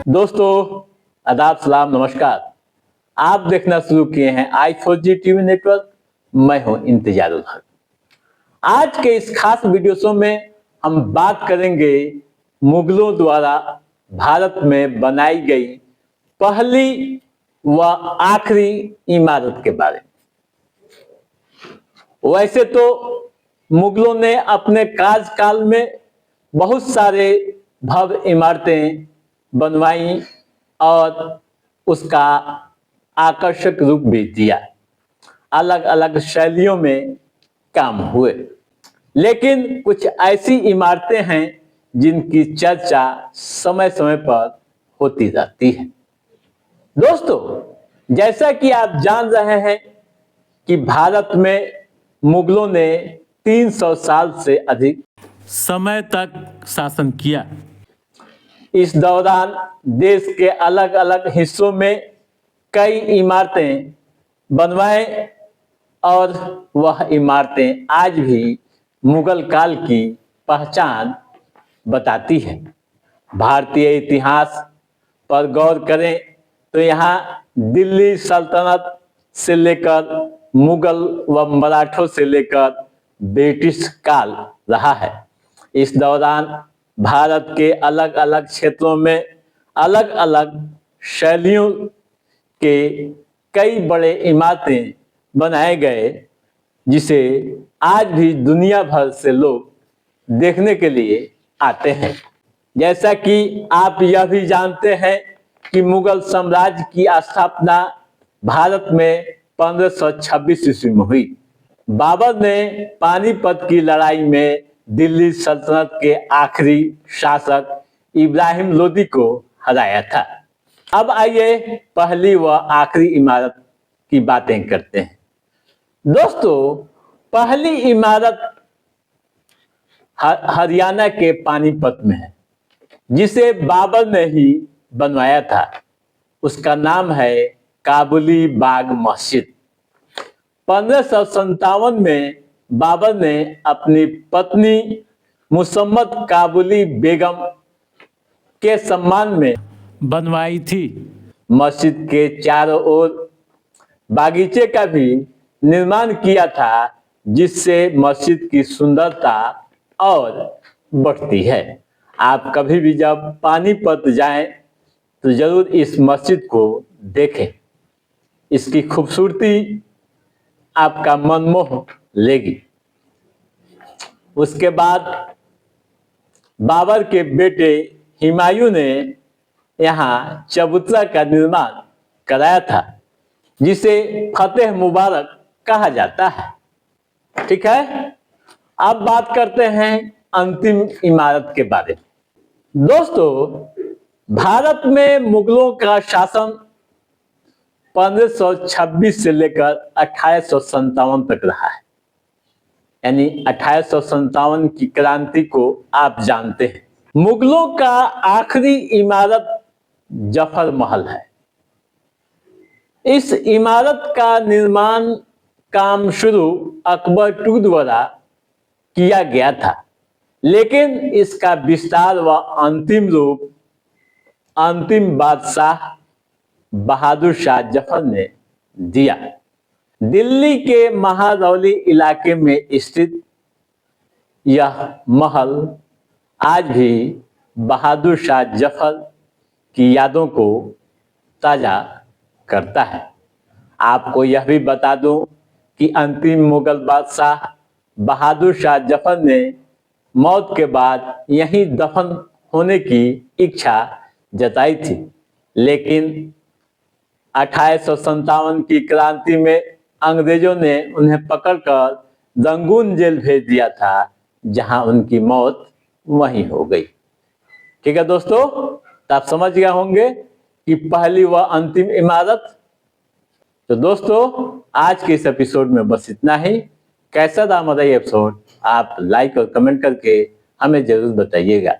दोस्तों आदाब सलाम नमस्कार। आप देखना शुरू किए हैं i4G टीवी नेटवर्क। मैं हूं इंतजार उल हक। आज के इस खास वीडियो शो में हम बात करेंगे मुगलों द्वारा भारत में बनाई गई पहली व आखिरी इमारत के बारे में। वैसे तो मुगलों ने अपने कार्यकाल में बहुत सारे भव्य इमारतें बनवाई और उसका आकर्षक रूप भी दिया। अलग अलग शैलियों में काम हुए, लेकिन कुछ ऐसी इमारतें हैं जिनकी चर्चा समय समय पर होती रहती है। दोस्तों, जैसा कि आप जान रहे हैं कि भारत में मुगलों ने 300 साल से अधिक समय तक शासन किया। इस दौरान देश के अलग अलग हिस्सों में कई इमारतें बनवाए और वह इमारतें आज भी मुगल काल की पहचान बताती है। भारतीय इतिहास पर गौर करें तो यहाँ दिल्ली सल्तनत से लेकर मुगल व मराठों से लेकर ब्रिटिश काल रहा है। इस दौरान भारत के अलग अलग क्षेत्रों में अलग अलग शैलियों के कई बड़े इमारतें बनाए गए, जिसे आज भी दुनिया भर से लोग देखने के लिए आते हैं। जैसा कि आप यह भी जानते हैं कि मुगल साम्राज्य की स्थापना भारत में 1526 ईस्वी में हुई। बाबर ने पानीपत की लड़ाई में दिल्ली सल्तनत के आखिरी शासक इब्राहिम लोदी को हराया था। अब आइए पहली व आखिरी इमारत की बातें करते हैं। दोस्तों, पहली इमारत हरियाणा के पानीपत में है, जिसे बाबर ने ही बनवाया था। उसका नाम है काबुली बाग मस्जिद। 1557 में बाबर ने अपनी पत्नी मुसम्मद काबुली बेगम के सम्मान में बनवाई थी। मस्जिद के चारों ओर बागीचे का भी निर्माण किया था, जिससे मस्जिद की सुंदरता और बढ़ती है। आप कभी भी जब पानीपत जाएं तो जरूर इस मस्जिद को देखें। इसकी खूबसूरती आपका मन मोह लेगी। उसके बाद बाबर के बेटे हुमायूं ने यहाँ चबूतरा का निर्माण कराया था, जिसे फतेह मुबारक कहा जाता है। ठीक है, अब बात करते हैं अंतिम इमारत के बारे में। दोस्तों, भारत में मुगलों का शासन 1526 से लेकर 1857 तक रहा है। यानी 1857 की क्रांति को आप जानते हैं। मुगलों का आखिरी इमारत जफर महल है। इस इमारत का निर्माण काम शुरू अकबर II द्वारा किया गया था, लेकिन इसका विस्तार व अंतिम रूप अंतिम बादशाह बहादुर शाह जफर ने दिया। दिल्ली के महारौली इलाके में स्थित यह महल आज भी बहादुर शाह जफर की यादों को ताजा करता है। आपको यह भी बता दूं कि अंतिम मुगल बादशाह बहादुर शाह जफर ने मौत के बाद यहीं दफन होने की इच्छा जताई थी, लेकिन 1857 की क्रांति में अंग्रेजों ने उन्हें पकड़कर रंगून जेल भेज दिया था, जहां उनकी मौत वहीं हो गई। ठीक है दोस्तों, तो आप समझ गए होंगे कि पहली व अंतिम इमारत। तो दोस्तों, आज के इस एपिसोड में बस इतना ही। कैसा था हमारा ये एपिसोड, आप लाइक और कमेंट करके हमें जरूर बताइएगा।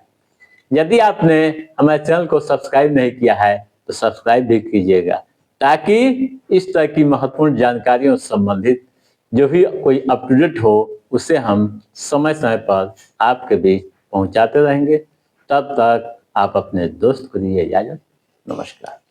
यदि आपने हमारे चैनल को सब्सक्राइब नहीं किया है तो सब्सक्राइब भी कीजिएगा, ताकि इस तरह की महत्वपूर्ण जानकारियों से संबंधित जो भी कोई अप टू डेट हो, उसे हम समय समय पर आपके बीच पहुंचाते रहेंगे। तब तक आप अपने दोस्त को दीजिए इजाजत। नमस्कार।